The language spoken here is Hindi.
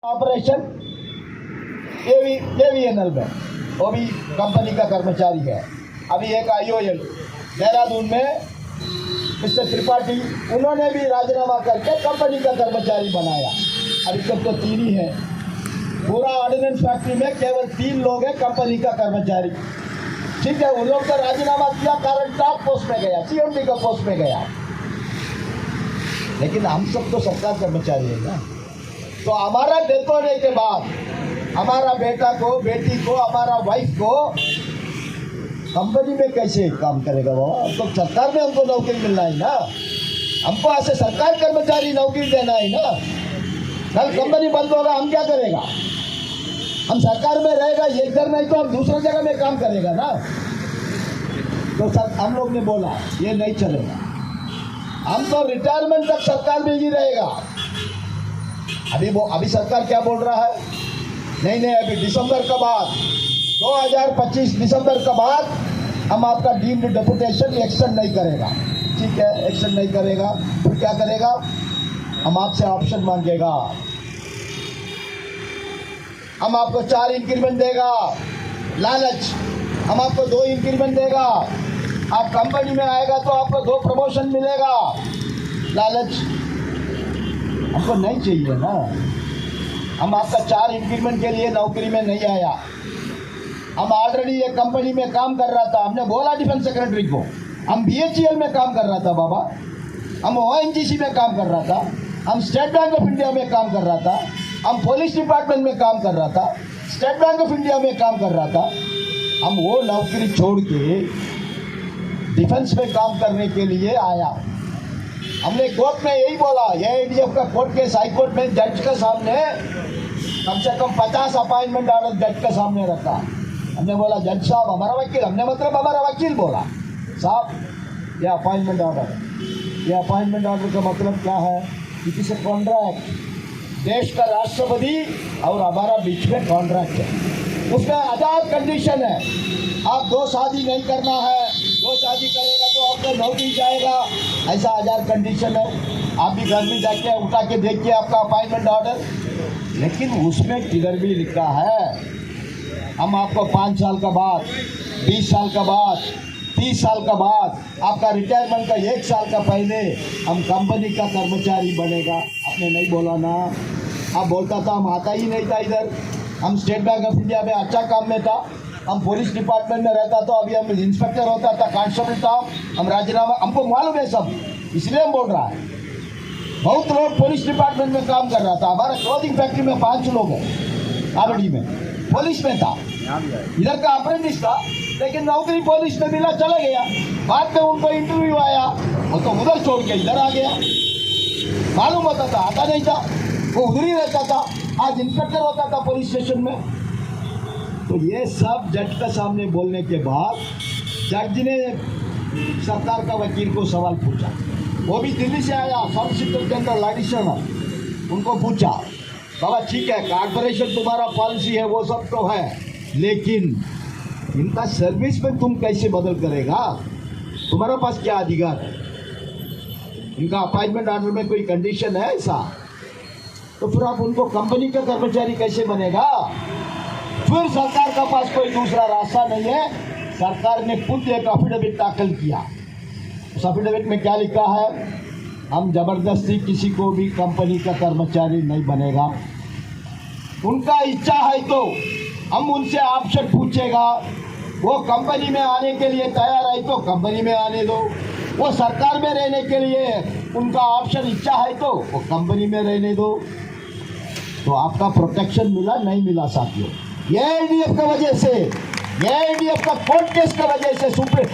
ऑपरेशन एवीएनएल में वो भी कंपनी का कर्मचारी है। अभी एक आईओएल देहरादून में मिस्टर त्रिपाठी, उन्होंने भी राजीनामा करके कंपनी का कर्मचारी बनाया। अभी तक तो 3 ही है। पूरा ऑर्डिनेंस फैक्ट्री में केवल 3 लोग हैं कंपनी का कर्मचारी। ठीक है, उन लोग का राजीनामा किया, कारण टॉप पोस्ट में गया, सीएमडी का पोस्ट में गया। लेकिन हम सब तो सरकार कर्मचारी है ना। तो हमारा डेथ होने के बाद हमारा बेटा को, बेटी को, हमारा वाइफ को कंपनी में कैसे काम करेगा बाबा? तो सरकार में हमको नौकरी मिलना है ना, हमको ऐसे सरकार कर्मचारी नौकरी देना है ना। कल कंपनी बंद होगा, हम क्या करेगा? हम सरकार में रहेगा, इधर नहीं तो हम दूसरी जगह में काम करेगा ना। तो सर हम लोग ने बोला ये नहीं चलेगा, हम तो रिटायरमेंट तक सरकार में ही रहेगा। अभी सरकार क्या बोल रहा है? नहीं, अभी दिसंबर के बाद 2025 दिसंबर के बाद हम आपका डीम्ड डेपुटेशन एक्सटेंड नहीं करेगा। ठीक है, एक्सटेंड नहीं करेगा, फिर क्या करेगा? हम आपसे ऑप्शन मांगेगा, हम आपको 4 इंक्रीमेंट देगा, लालच। हम आपको 2 इंक्रीमेंट देगा, आप कंपनी में आएगा तो आपको 2 प्रमोशन मिलेगा, लालच। हमको नहीं चाहिए ना। हम आपका 4 इंक्रीमेंट के लिए नौकरी में नहीं आया। हम ऑलरेडी एक कंपनी में काम कर रहा था, हमने बोला डिफेंस सेक्रेटरी को, हम बीएचईएल में काम कर रहा था बाबा, हम ओएनजीसी में काम कर रहा था, हम स्टेट बैंक ऑफ इंडिया में काम कर रहा था, हम पुलिस डिपार्टमेंट में काम कर रहा था, स्टेट बैंक ऑफ इंडिया में काम कर रहा था। हम वो नौकरी छोड़ के डिफेंस में काम करने के लिए आया। हमने कोर्ट में यही बोला, एआईडीएफ का कोर्ट केस हाई कोर्ट में जज के सामने कम से कम 50 अपॉइंटमेंट ऑर्डर जज के सामने रखा। हमने बोला जज साहब हमारा वकील, हमने मतलब हमारा वकील बोला साहब ये अपॉइंटमेंट ऑर्डर है। ये अपॉइंटमेंट ऑर्डर का मतलब क्या है? इट इज ए कॉन्ट्रैक्ट, देश का राष्ट्रपति और हमारा बीच में कॉन्ट्रैक्ट है। उसमें आजाद कंडीशन है, आप 2 शादी नहीं करना है, 2 शादी करेगा तो आपको नौकरी जाएगा, ऐसा आजाद कंडीशन है। आप भी घर में जाके उठा के देखिए आपका अपॉइंटमेंट ऑर्डर। लेकिन उसमें किधर भी लिखा है हम आपको 5 साल का बाद, 20 साल का बाद, 30 साल का बाद, आपका रिटायरमेंट का 1 साल का पहले हम कंपनी का कर्मचारी बनेगा। आपने नहीं बोला ना। आप बोलता था हम आता ही नहीं था इधर। हम स्टेट बैंक ऑफ इंडिया में अच्छा काम में था, हम पुलिस डिपार्टमेंट में रहता तो अभी हम इंस्पेक्टर होता था, कांस्टेबल था, हम राजीनामा, हमको मालूम है सब, इसलिए हम बोल रहा है। बहुत लोग पुलिस डिपार्टमेंट में काम कर रहा था। हमारा क्लोथिंग फैक्ट्री में 5 लोग हैं, आरडी में पुलिस में था, इधर का अप्रेंटिस था, लेकिन नौकरी पुलिस में मिला, चला गया। बाद में उनको इंटरव्यू आया, वो तो उधर छोड़ के इधर आ गया। मालूम होता था, आता नहीं था, वो उधर ही रहता था, आज इंस्पेक्टर होता था पुलिस स्टेशन में। तो ये सब जज के सामने बोलने के बाद जज ने सरकार का वकील को सवाल पूछा। वो भी दिल्ली से आया, सॉलिसिटर जनरल एडिशनल, उनको पूछा बाबा ठीक है कॉर्पोरेशन तुम्हारा पॉलिसी है वो सब तो है, लेकिन इनका सर्विस में तुम कैसे बदल करेगा? तुम्हारे पास क्या अधिकार है? इनका अपॉइंटमेंट ऑर्डर में कोई कंडीशन है ऐसा? तो फिर आप उनको कंपनी का कर्मचारी कैसे बनेगा? फिर सरकार का पास कोई दूसरा रास्ता नहीं है। सरकार ने खुद एक एफिडेविट दाखिल किया। उस एफिडेविट में क्या लिखा है? हम जबरदस्ती किसी को भी कंपनी का कर्मचारी नहीं बनेगा। उनका इच्छा है तो हम उनसे ऑप्शन पूछेगा, वो कंपनी में आने के लिए तैयार है तो कंपनी में आने दो, वो सरकार में रहने के लिए उनका ऑप्शन इच्छा है तो वो कंपनी में रहने दो। तो आपका प्रोटेक्शन मिला नहीं मिला साथियों? एआईडीएफ की वजह से, एआईडीएफ का कोर्ट केस की वजह से सुप्रीम